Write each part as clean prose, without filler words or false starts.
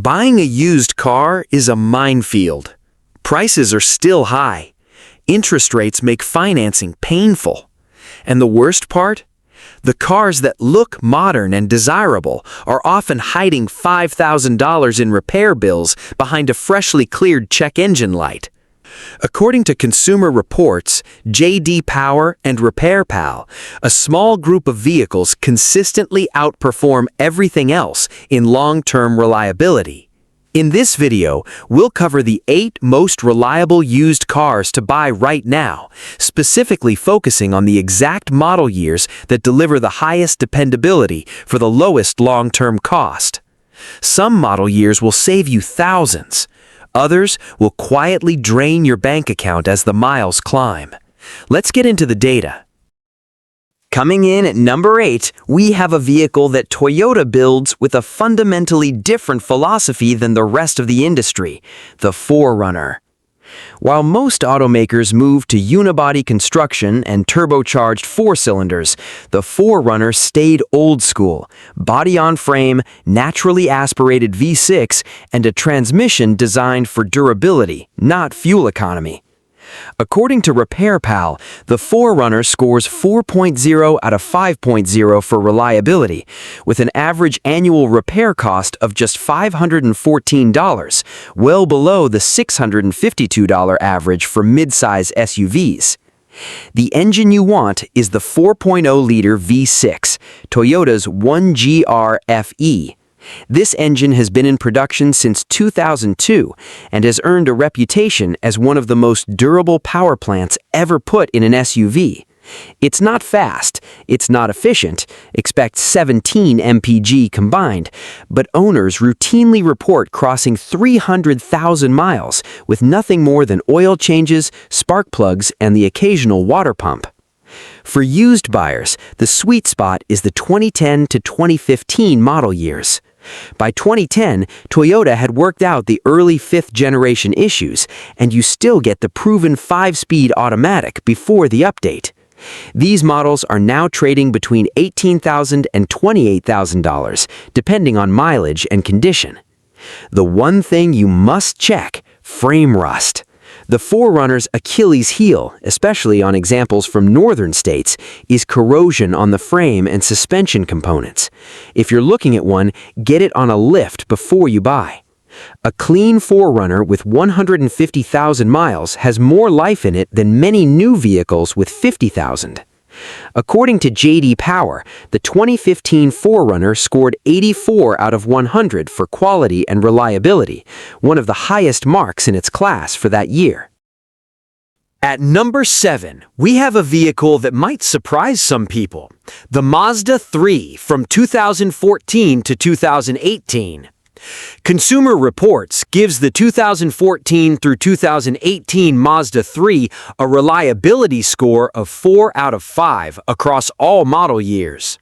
Buying a used car is a minefield. Prices are still high. Interest rates make financing painful. And the worst part? The cars that look modern and desirable are often hiding $5,000 in repair bills behind a freshly cleared check engine light. According to Consumer Reports, J.D. Power, and RepairPal, a small group of vehicles consistently outperform everything else in long-term reliability. In this video, we'll cover the 8 most reliable used cars to buy right now, specifically focusing on the exact model years that deliver the highest dependability for the lowest long-term cost. Some model years will save you thousands. Others will quietly drain your bank account as the miles climb. Let's get into the data. Coming in at number 8, we have a vehicle that Toyota builds with a fundamentally different philosophy than the rest of the industry, the 4Runner. While most automakers move to unibody construction and turbocharged 4-cylinders, the 4Runner stayed old school, body-on-frame, naturally aspirated V6, and a transmission designed for durability, not fuel economy. According to RepairPal, the 4Runner scores 4.0 out of 5.0 for reliability, with an average annual repair cost of just $514, well below the $652 average for mid-size SUVs. The engine you want is the 4.0-liter V6, Toyota's 1GR FE. This engine has been in production since 2002 and has earned a reputation as one of the most durable power plants ever put in an SUV. It's not fast, it's not efficient, expect 17 mpg combined, but owners routinely report crossing 300,000 miles with nothing more than oil changes, spark plugs, and the occasional water pump. For used buyers, the sweet spot is the 2010 to 2015 model years. By 2010, Toyota had worked out the early 5th-generation issues, and you still get the proven 5-speed automatic before the update. These models are now trading between $18,000 and $28,000, depending on mileage and condition. The one thing you must check: frame rust. The 4Runner's Achilles heel, especially on examples from northern states, is corrosion on the frame and suspension components. If you're looking at one, get it on a lift before you buy. A clean 4Runner with 150,000 miles has more life in it than many new vehicles with 50,000. According to J.D. Power, the 2015 4Runner scored 84 out of 100 for quality and reliability, one of the highest marks in its class for that year. At number 7, we have a vehicle that might surprise some people, the Mazda 3 from 2014 to 2018. Consumer Reports gives the 2014 through 2018 Mazda 3 a reliability score of 4 out of 5 across all model years.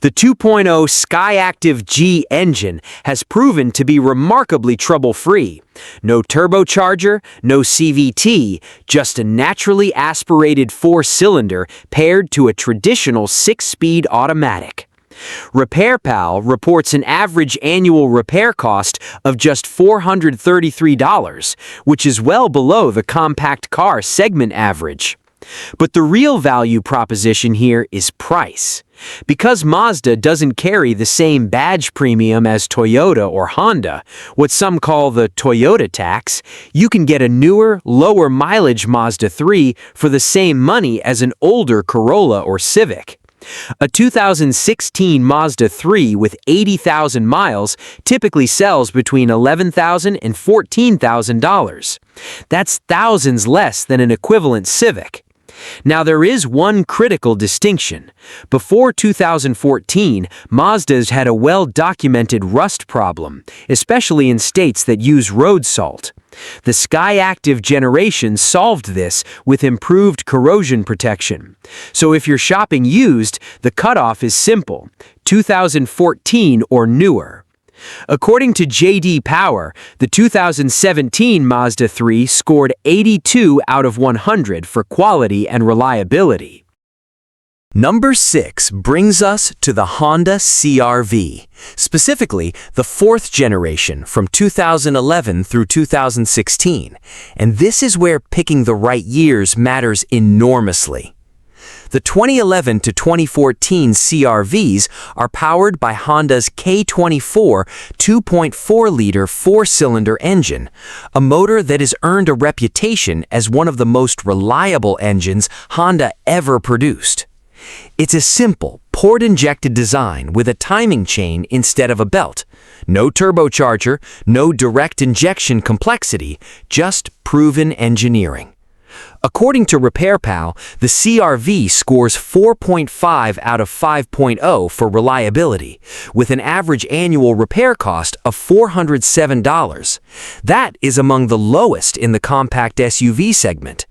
The 2.0 Skyactiv G engine has proven to be remarkably trouble-free. No turbocharger, no CVT, just a naturally aspirated 4-cylinder paired to a traditional 6-speed automatic. RepairPal reports an average annual repair cost of just $433, which is well below the compact car segment average. But the real value proposition here is price. Because Mazda doesn't carry the same badge premium as Toyota or Honda, what some call the Toyota tax, you can get a newer, lower mileage Mazda 3 for the same money as an older Corolla or Civic. A 2016 Mazda 3 with 80,000 miles typically sells between $11,000 and $14,000. That's thousands less than an equivalent Civic. Now, there is one critical distinction. Before 2014, Mazdas had a well-documented rust problem, especially in states that use road salt. The Skyactiv generation solved this with improved corrosion protection. So if you're shopping used, the cutoff is simple: 2014 or newer. According to J.D. Power, the 2017 Mazda 3 scored 82 out of 100 for quality and reliability. Number 6 brings us to the Honda CR-V, specifically the 4th generation from 2011 through 2016, and this is where picking the right years matters enormously. The 2011 to 2014 CR-Vs are powered by Honda's K24 2.4-liter 4-cylinder engine, a motor that has earned a reputation as one of the most reliable engines Honda ever produced. It's a simple, port-injected design with a timing chain instead of a belt. No turbocharger, no direct injection complexity, just proven engineering. According to RepairPal, the CR-V scores 4.5 out of 5.0 for reliability, with an average annual repair cost of $407. That is among the lowest in the compact SUV segment.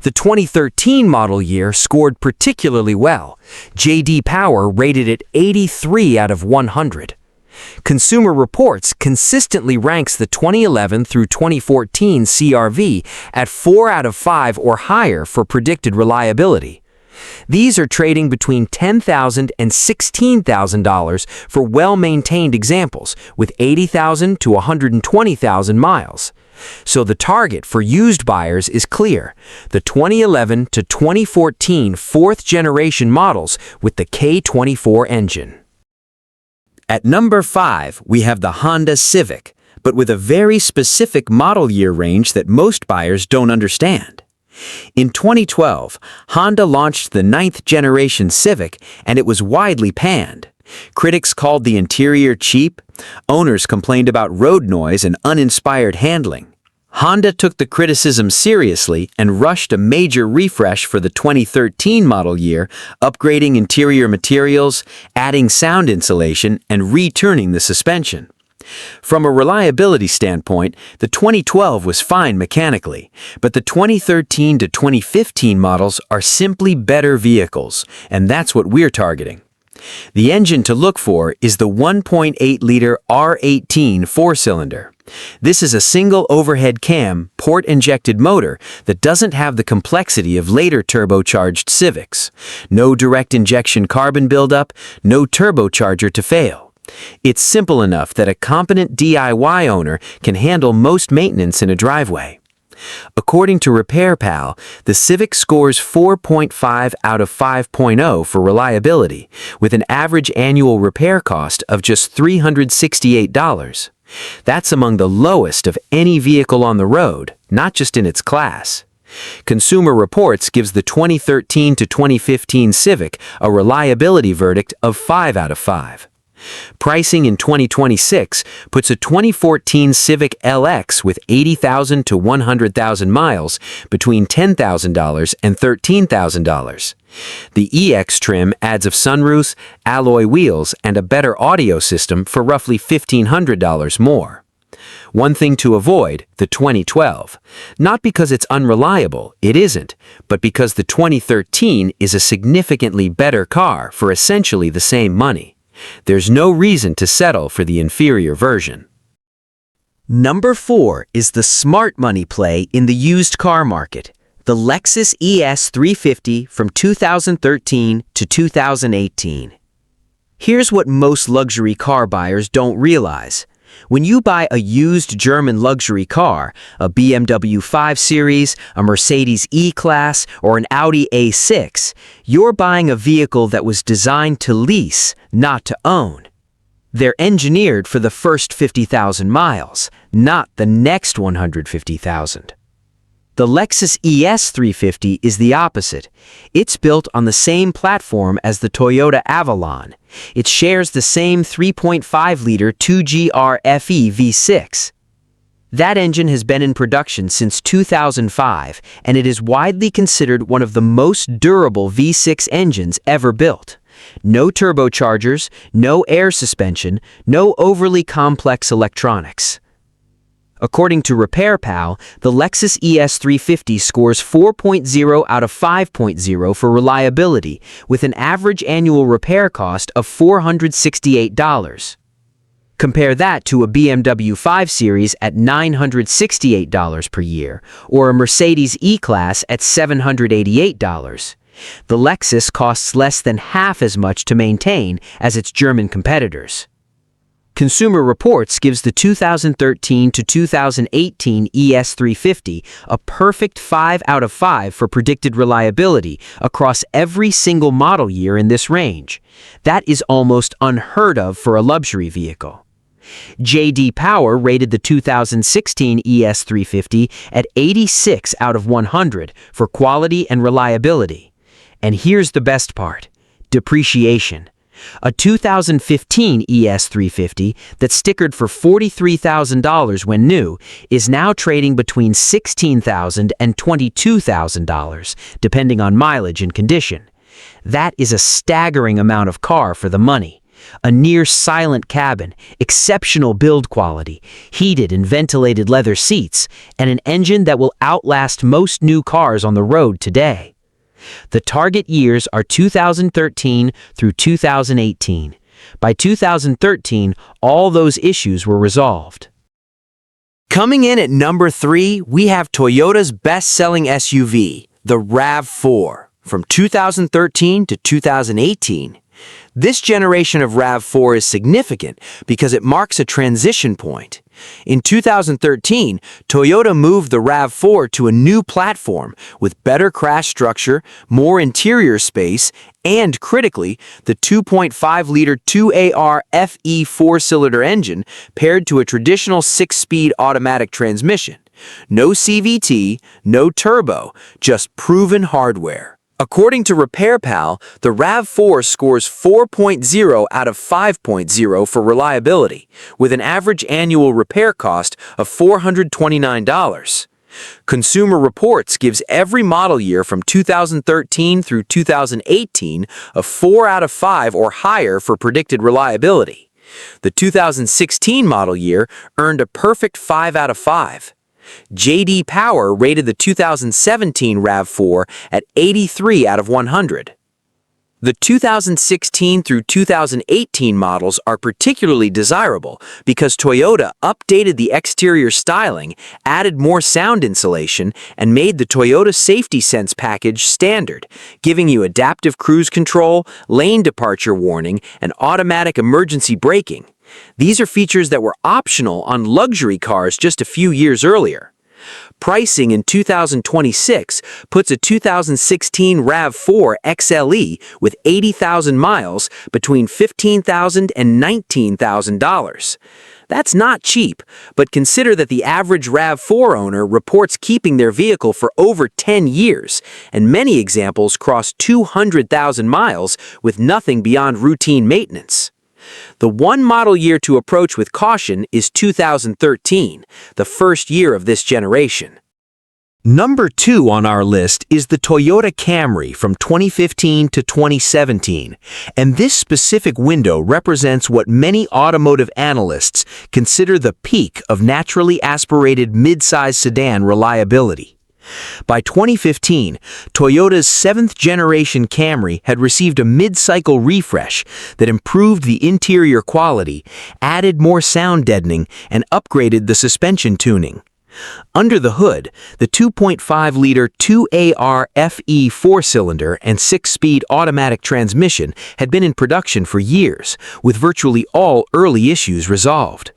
The 2013 model year scored particularly well. J.D. Power rated it 83 out of 100. Consumer Reports consistently ranks the 2011 through 2014 CR-V at 4 out of 5 or higher for predicted reliability. These are trading between $10,000 and $16,000 for well-maintained examples with 80,000 to 120,000 miles. So the target for used buyers is clear: the 2011 to 2014 4th-generation models with the K24 engine. At number 5, we have the Honda Civic, but with a very specific model year range that most buyers don't understand. In 2012, Honda launched the 9th-generation Civic, and it was widely panned. Critics called the interior cheap. Owners complained about road noise and uninspired handling. Honda took the criticism seriously and rushed a major refresh for the 2013 model year, upgrading interior materials, adding sound insulation, and returning the suspension. From a reliability standpoint, the 2012 was fine mechanically, but the 2013 to 2015 models are simply better vehicles, and that's what we're targeting. The engine to look for is the 1.8-liter R18 4-cylinder. This is a single overhead cam, port-injected motor that doesn't have the complexity of later turbocharged Civics. No direct injection carbon buildup, no turbocharger to fail. It's simple enough that a competent DIY owner can handle most maintenance in a driveway. According to RepairPal, the Civic scores 4.5 out of 5.0 for reliability, with an average annual repair cost of just $368. That's among the lowest of any vehicle on the road, not just in its class. Consumer Reports gives the 2013 to 2015 Civic a reliability verdict of 5 out of 5. Pricing in 2026 puts a 2014 Civic LX with 80,000 to 100,000 miles between $10,000 and $13,000. The EX trim adds of sunroofs, alloy wheels, and a better audio system for roughly $1,500 more. One thing to avoid, the 2012. Not because it's unreliable, it isn't, but because the 2013 is a significantly better car for essentially the same money. There's no reason to settle for the inferior version. Number 4 is the smart money play in the used car market, the Lexus ES 350 from 2013 to 2018. Here's what most luxury car buyers don't realize. When you buy a used German luxury car, a BMW 5 Series, a Mercedes E-Class, or an Audi A6, you're buying a vehicle that was designed to lease, not to own. They're engineered for the first 50,000 miles, not the next 150,000. The Lexus ES 350 is the opposite. It's built on the same platform as the Toyota Avalon. It shares the same 3.5-liter 2GR FE V6. That engine has been in production since 2005, and it is widely considered one of the most durable V6 engines ever built. No turbochargers, no air suspension, no overly complex electronics. According to RepairPal, the Lexus ES 350 scores 4.0 out of 5.0 for reliability, with an average annual repair cost of $468. Compare that to a BMW 5 Series at $968 per year, or a Mercedes E-Class at $788. The Lexus costs less than half as much to maintain as its German competitors. Consumer Reports gives the 2013 to 2018 ES350 a perfect 5 out of 5 for predicted reliability across every single model year in this range. That is almost unheard of for a luxury vehicle. J.D. Power rated the 2016 ES350 at 86 out of 100 for quality and reliability. And here's the best part: depreciation. A 2015 ES350 that's stickered for $43,000 when new is now trading between $16,000 and $22,000, depending on mileage and condition. That is a staggering amount of car for the money. A near-silent cabin, exceptional build quality, heated and ventilated leather seats, and an engine that will outlast most new cars on the road today. The target years are 2013 through 2018. By 2013, all those issues were resolved. Coming in at number 3, we have Toyota's best-selling SUV, the RAV4, from 2013 to 2018. This generation of RAV4 is significant because it marks a transition point. In 2013, Toyota moved the RAV4 to a new platform with better crash structure, more interior space, and critically, the 2.5-liter 2AR FE 4-cylinder engine paired to a traditional 6-speed automatic transmission. No CVT, no turbo, just proven hardware. According to RepairPal, the RAV4 scores 4.0 out of 5.0 for reliability, with an average annual repair cost of $429. Consumer Reports gives every model year from 2013 through 2018 a 4 out of 5 or higher for predicted reliability. The 2016 model year earned a perfect 5 out of 5. J.D. Power rated the 2017 RAV4 at 83 out of 100. The 2016 through 2018 models are particularly desirable because Toyota updated the exterior styling, added more sound insulation, and made the Toyota Safety Sense package standard, giving you adaptive cruise control, lane departure warning, and automatic emergency braking. These are features that were optional on luxury cars just a few years earlier. Pricing in 2026 puts a 2016 RAV4 XLE with 80,000 miles between $15,000 and $19,000. That's not cheap, but consider that the average RAV4 owner reports keeping their vehicle for over 10 years, and many examples cross 200,000 miles with nothing beyond routine maintenance. The one model year to approach with caution is 2013, the first year of this generation. Number 2 on our list is the Toyota Camry from 2015 to 2017, and this specific window represents what many automotive analysts consider the peak of naturally aspirated mid-size sedan reliability. By 2015, Toyota's 7th-generation Camry had received a mid-cycle refresh that improved the interior quality, added more sound deadening, and upgraded the suspension tuning. Under the hood, the 2.5-liter 2AR FE 4-cylinder and 6-speed automatic transmission had been in production for years, with virtually all early issues resolved.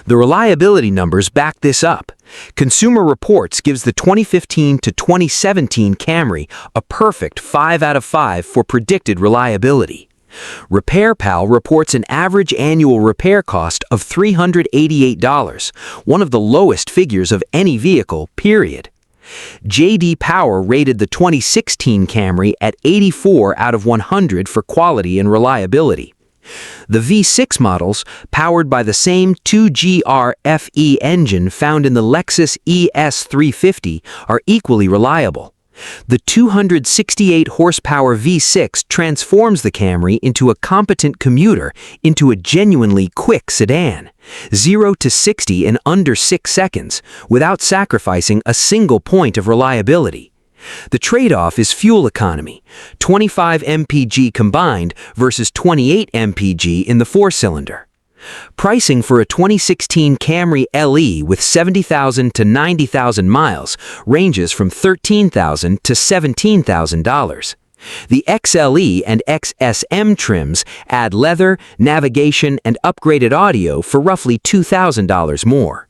The reliability numbers back this up. Consumer Reports gives the 2015 to 2017 Camry a perfect 5 out of 5 for predicted reliability. RepairPal reports an average annual repair cost of $388, one of the lowest figures of any vehicle, period. J.D. Power rated the 2016 Camry at 84 out of 100 for quality and reliability. The V6 models, powered by the same 2GR FE engine found in the Lexus ES 350, are equally reliable. The 268-horsepower V6 transforms the Camry into a competent commuter into a genuinely quick sedan, 0 to 60 in under 6 seconds, without sacrificing a single point of reliability. The trade-off is fuel economy, 25 mpg combined versus 28 mpg in the 4-cylinder. Pricing for a 2016 Camry LE with 70,000 to 90,000 miles ranges from $13,000 to $17,000. The XLE and XSM trims add leather, navigation, and upgraded audio for roughly $2,000 more.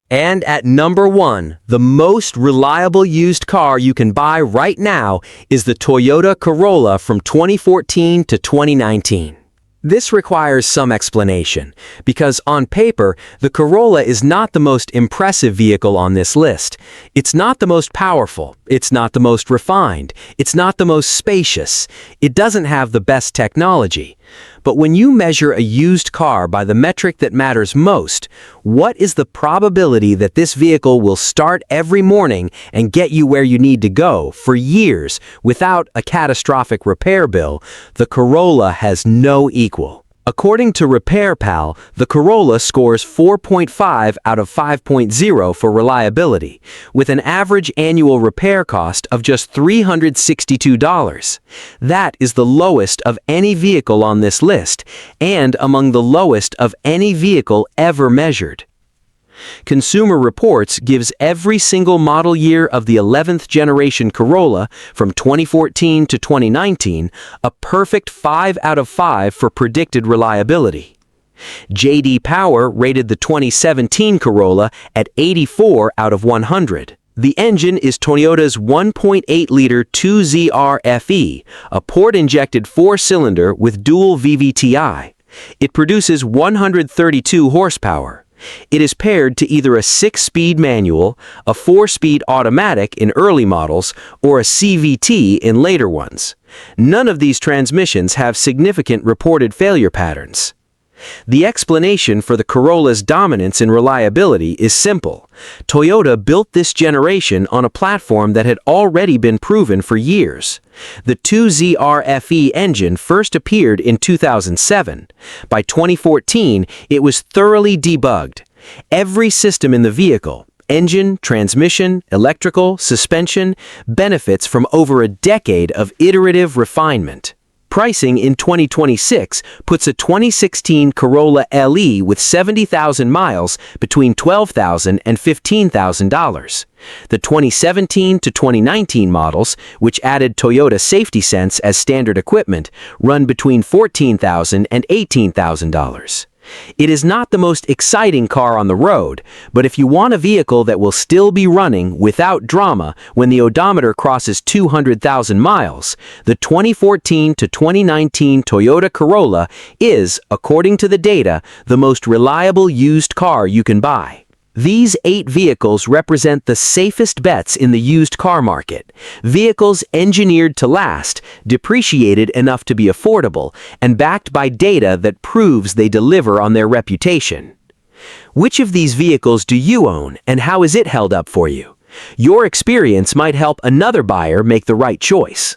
And at number 1, the most reliable used car you can buy right now is the Toyota Corolla from 2014 to 2019. This requires some explanation, because on paper, the Corolla is not the most impressive vehicle on this list. It's not the most powerful, it's not the most refined, it's not the most spacious, it doesn't have the best technology. But when you measure a used car by the metric that matters most, what is the probability that this vehicle will start every morning and get you where you need to go for years without a catastrophic repair bill? The Corolla has no equal. According to RepairPal, the Corolla scores 4.5 out of 5.0 for reliability, with an average annual repair cost of just $362. That is the lowest of any vehicle on this list, and among the lowest of any vehicle ever measured. Consumer Reports gives every single model year of the 11th generation Corolla from 2014 to 2019 a perfect 5 out of 5 for predicted reliability. J.D. Power rated the 2017 Corolla at 84 out of 100. The engine is Toyota's 1.8-liter 2ZR FE, a port-injected 4-cylinder with dual VVTi. It produces 132 horsepower. It is paired to either a 6-speed manual, a 4-speed automatic in early models, or a CVT in later ones. None of these transmissions have significant reported failure patterns. The explanation for the Corolla's dominance in reliability is simple. Toyota built this generation on a platform that had already been proven for years. The 2ZR FE engine first appeared in 2007. By 2014, it was thoroughly debugged. Every system in the vehicle, engine, transmission, electrical, suspension, benefits from over a decade of iterative refinement. Pricing in 2026 puts a 2016 Corolla LE with 70,000 miles between $12,000 and $15,000. The 2017 to 2019 models, which added Toyota Safety Sense as standard equipment, run between $14,000 and $18,000. It is not the most exciting car on the road, but if you want a vehicle that will still be running without drama when the odometer crosses 200,000 miles, the 2014 to 2019 Toyota Corolla is, according to the data, the most reliable used car you can buy. These 8 vehicles represent the safest bets in the used car market. Vehicles engineered to last, depreciated enough to be affordable, and backed by data that proves they deliver on their reputation. Which of these vehicles do you own, and how is it held up for you? Your experience might help another buyer make the right choice.